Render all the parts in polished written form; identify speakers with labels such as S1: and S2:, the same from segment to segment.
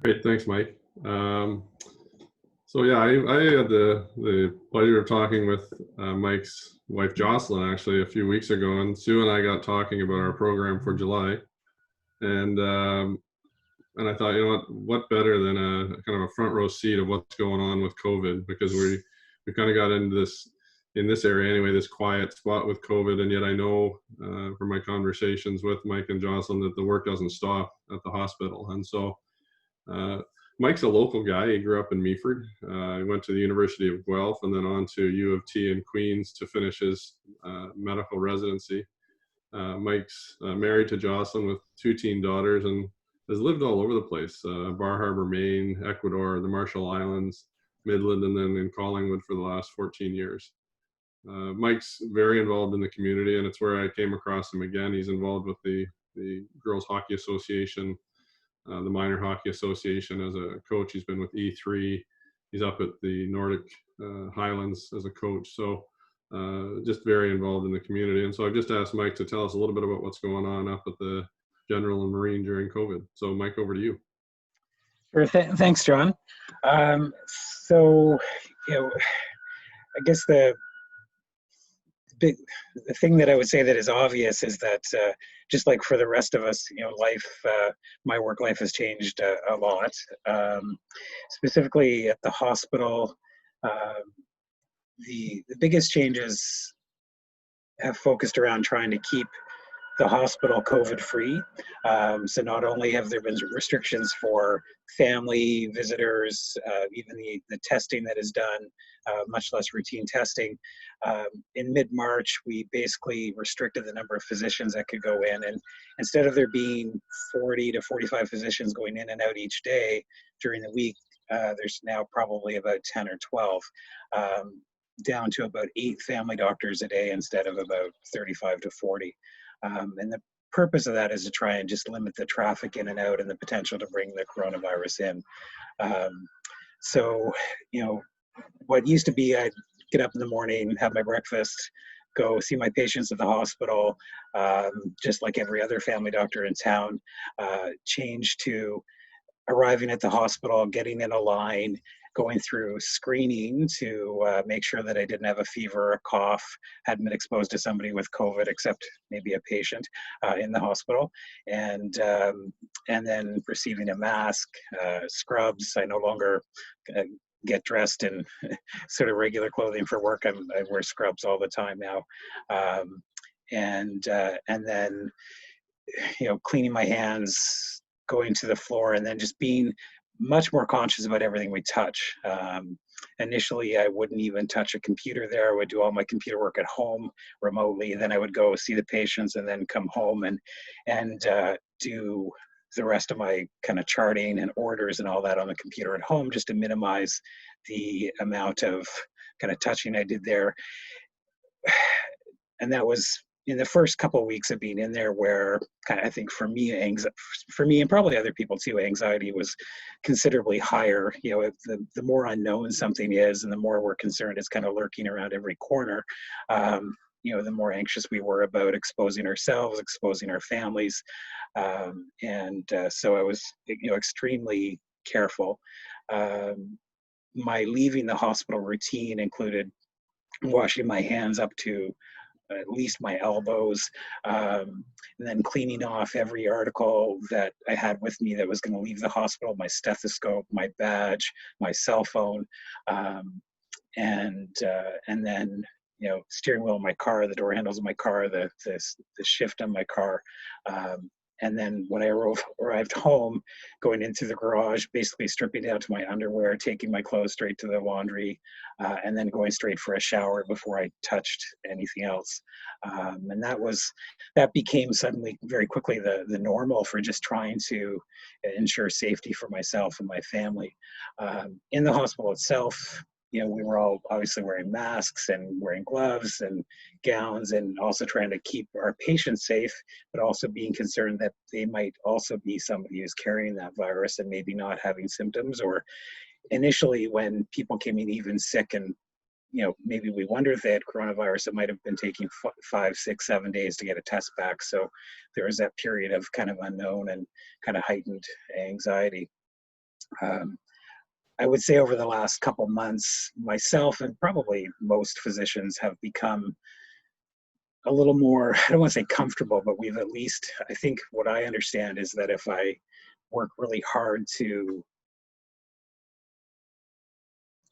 S1: Great, thanks, Mike. So yeah, I had the pleasure of talking with Mike's wife Jocelyn actually a few weeks ago, and Sue and I got talking about our program for July, and and I thought, what better than a kind of a front row seat of what's going on with COVID, because we kind of got into this in this area anyway, this quiet spot with COVID, and yet I know from my conversations with Mike and Jocelyn that the work doesn't stop at the hospital, and so. Uh, Mike's a local guy. He grew up in Meaford. He went to the University of Guelph and then on to U of T in Queens to finish his medical residency. Mike's married to Jocelyn with two teen daughters and has lived all over the place, Bar Harbor, Maine, Ecuador, the Marshall Islands, Midland, and then in Collingwood for the last 14 years. Mike's very involved in the community, and it's where I came across him again. He's involved with the Girls Hockey Association, the Minor Hockey Association as a coach. He's been with E3. He's up at the Nordic Highlands as a coach. So just very involved in the community. And so I've just asked Mike to tell us a little bit about what's going on up at the General and Marine during COVID. So Mike, over to you.
S2: Sure. Thanks, John. So, I guess the thing that I would say that is obvious is that just like for the rest of us, my work life has changed a lot. Specifically at the hospital, the biggest changes have focused around trying to keep the hospital COVID free. So not only have there been restrictions for family visitors, even the testing that is done, much less routine testing. In mid-March, we basically restricted the number of physicians that could go in. And instead of there being 40 to 45 physicians going in and out each day during the week, there's now probably about 10 or 12. Down to about 8 family doctors a day instead of about 35 to 40. And the purpose of that is to try and just limit the traffic in and out and the potential to bring the coronavirus in. So, what used to be I'd get up in the morning, have my breakfast, go see my patients at the hospital, just like every other family doctor in town, changed to arriving at the hospital, getting in a line, going through screening to make sure that I didn't have a fever or a cough, hadn't been exposed to somebody with COVID except maybe a patient in the hospital, and then receiving a mask, scrubs. I no longer get dressed in sort of regular clothing for work. I wear scrubs all the time now, and then cleaning my hands, going to the floor, and then just being much more conscious about everything we touch. Initially, I wouldn't even touch a computer there. I would do all my computer work at home remotely. Then I would go see the patients and then come home and do the rest of my kind of charting and orders and all that on the computer at home, just to minimize the amount of kind of touching I did there. And that was in the first couple of weeks of being in there, where kind of, I think for me and probably other people too, anxiety was considerably higher. The more unknown something is and the more we're concerned it's kind of lurking around every corner, the more anxious we were about exposing ourselves, exposing our families. So I was, extremely careful. My leaving the hospital routine included washing my hands up to at least my elbows, and then cleaning off every article that I had with me that was going to leave the hospital: my stethoscope, my badge, my cell phone, and then steering wheel of my car, the door handles of my car, the shift on my car. And then when I arrived home, going into the garage, basically stripping down to my underwear, taking my clothes straight to the laundry, and then going straight for a shower before I touched anything else. And that became suddenly very quickly the normal for just trying to ensure safety for myself and my family. In the hospital itself, we were all obviously wearing masks and wearing gloves and gowns, and also trying to keep our patients safe, but also being concerned that they might also be somebody who's carrying that virus and maybe not having symptoms. Or initially, when people came in even sick and maybe we wondered if they had coronavirus, it might have been taking 5, 6, 7 days to get a test back. So there was that period of kind of unknown and kind of heightened anxiety. Um, I would say over the last couple months, myself and probably most physicians have become a little more, I don't want to say comfortable, but we've at least, I think what I understand is that if I work really hard to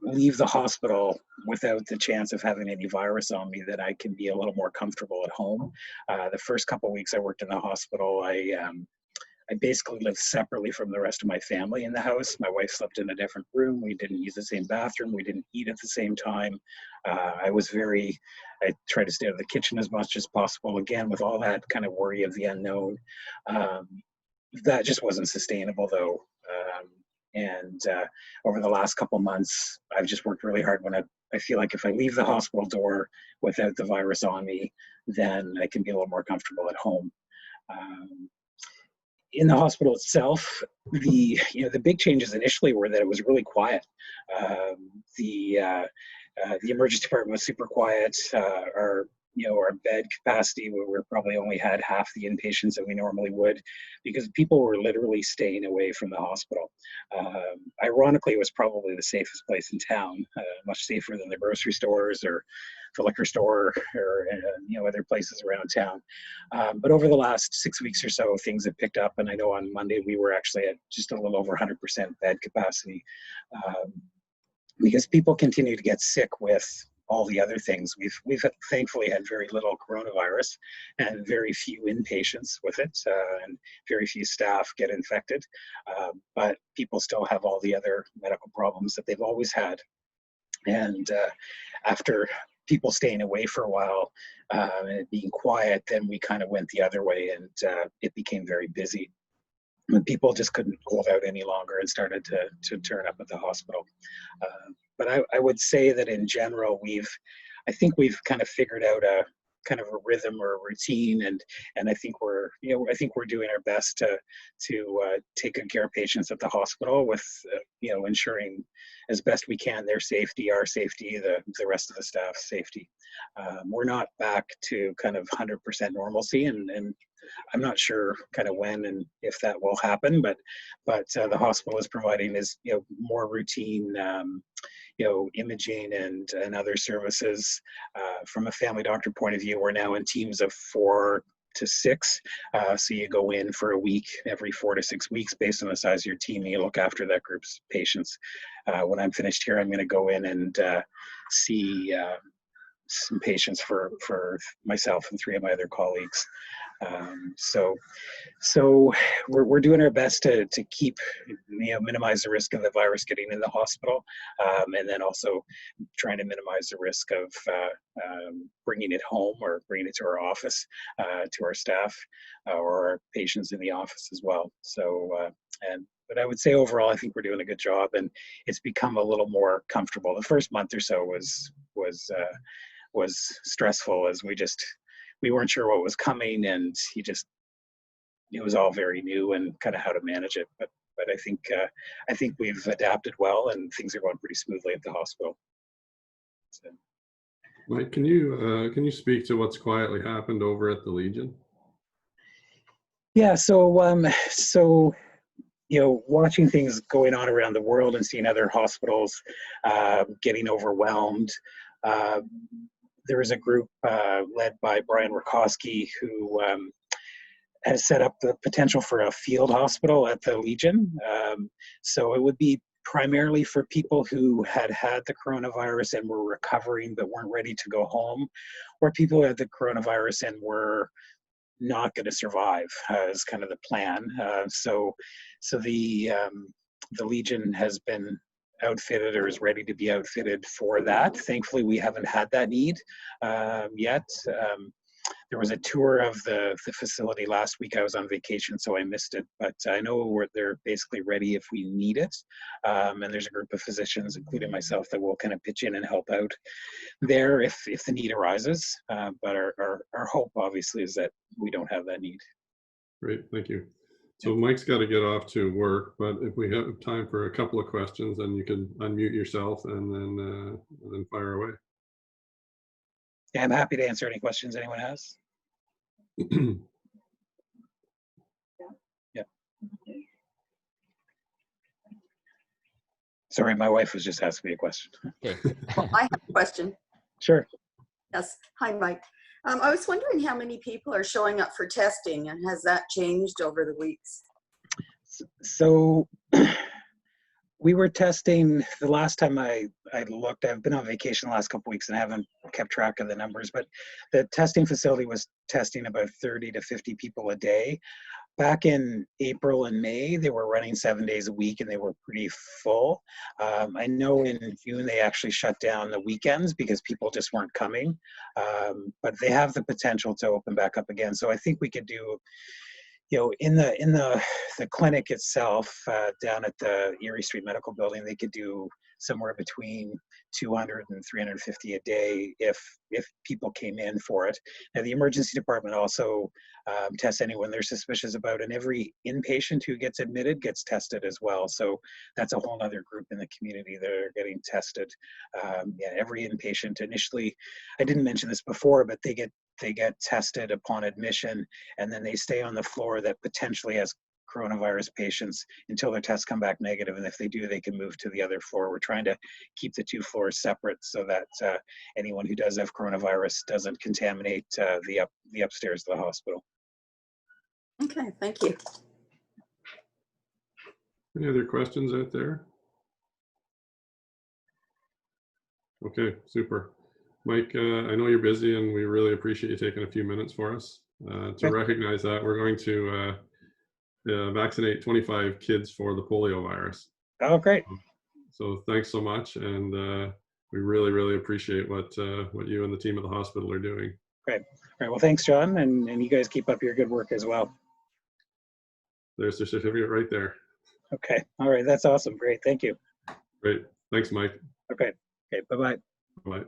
S2: leave the hospital without the chance of having any virus on me, that I can be a little more comfortable at home. The first couple of weeks I worked in the hospital, I basically lived separately from the rest of my family in the house. My wife slept in a different room. We didn't use the same bathroom. We didn't eat at the same time. I tried to stay out of the kitchen as much as possible, again, with all that kind of worry of the unknown. That just wasn't sustainable, though. Over the last couple months, I've just worked really hard. When I feel like if I leave the hospital door without the virus on me, then I can be a little more comfortable at home. In the hospital itself, the big changes initially were that it was really quiet. The emergency department was super quiet. Our bed capacity, we probably only had half the inpatients that we normally would, because people were literally staying away from the hospital. Ironically, it was probably the safest place in town, much safer than the grocery stores or the liquor store or other places around town. But over the last 6 weeks or so, things have picked up, and I know on Monday we were actually at just a little over 100% bed capacity, because people continue to get sick with all the other things. We've thankfully had very little coronavirus and very few inpatients with it, and very few staff get infected, but people still have all the other medical problems that they've always had. And after people staying away for a while and it being quiet, then we kind of went the other way, and it became very busy when people just couldn't hold out any longer and started to turn up at the hospital. But I would say that in general, I think we've kind of figured out a kind of a rhythm or a routine, and I think we're doing our best to take good care of patients at the hospital, with ensuring as best we can their safety, our safety, the rest of the staff's safety. We're not back to kind of 100% normalcy, and I'm not sure kind of when and if that will happen, but the hospital is providing more routine imaging and other services. From a family doctor point of view, we're now in teams of 4 to 6. So you go in for a week every 4 to 6 weeks based on the size of your team, and you look after that group's patients. When I'm finished here, I'm going to go in and see some patients for myself and 3 of my other colleagues. So we're doing our best to keep, minimize the risk of the virus getting in the hospital, and then also trying to minimize the risk of bringing it home or bringing it to our office, to our staff, or our patients in the office as well. But I would say overall, I think we're doing a good job, and it's become a little more comfortable. The first month or so was stressful, as we weren't sure what was coming, and it was all very new and kind of how to manage it. But I think we've adapted well, and things are going pretty smoothly at the hospital. So.
S1: Mike, can you speak to what's quietly happened over at the Legion?
S2: Yeah. So watching things going on around the world and seeing other hospitals getting overwhelmed. There was a group led by Brian Rakowski who has set up the potential for a field hospital at the Legion. So it would be primarily for people who had the coronavirus and were recovering but weren't ready to go home, or people who had the coronavirus and were not going to survive, is kind of the plan. So the Legion has been outfitted, or is ready to be outfitted for that. Thankfully, we haven't had that need yet. There was a tour of the facility last week. I was on vacation, so I missed it, but I know they're basically ready if we need it. And there's a group of physicians, including myself, that will kind of pitch in and help out there if the need arises. But our hope, obviously, is that we don't have that need.
S1: Great, thank you. So Mike's got to get off to work, but if we have time for a couple of questions, then you can unmute yourself and then fire away.
S2: Yeah, I'm happy to answer any questions anyone has. Yeah. Sorry, my wife was just asking me a question.
S3: Okay.
S4: Well, I have a question.
S2: Sure.
S4: Yes. Hi, Mike. I was wondering how many people are showing up for testing, and has that changed over the weeks?
S2: So we were testing the last time I looked. I've been on vacation the last couple weeks and I haven't kept track of the numbers, but the testing facility was testing about 30 to 50 people a day. Back in April and May, they were running 7 days a week and they were pretty full. I know in June they actually shut down the weekends because people just weren't coming, but they have the potential to open back up again. So I think we could do, you know, in the clinic itself, down at the Erie Street Medical Building, they could do somewhere between 200 and 350 a day if people came in for it. Now the emergency department also tests anyone they're suspicious about, and every inpatient who gets admitted gets tested as well. So that's a whole other group in the community that are getting tested. Yeah, every inpatient initially, I didn't mention this before, but they get tested upon admission, and then they stay on the floor that potentially has coronavirus patients until their tests come back negative, and if they do, they can move to the other floor. We're trying to keep the two floors separate so that anyone who does have coronavirus doesn't contaminate the upstairs of the hospital.
S4: Okay, thank you.
S1: Any other questions out there? Okay, super. Mike, I know you're busy and we really appreciate you taking a few minutes for us. To recognize that, we're going to vaccinate 25 kids for the polio virus.
S2: Oh, great.
S1: So thanks so much. And we really, really appreciate what you and the team at the hospital are doing.
S2: Great. All right. Well, thanks, John. And you guys keep up your good work as well.
S1: There's the certificate right there.
S2: Okay. All right. That's awesome. Great. Thank you.
S1: Great. Thanks, Mike.
S2: Okay. Okay. Bye-bye.
S1: Bye.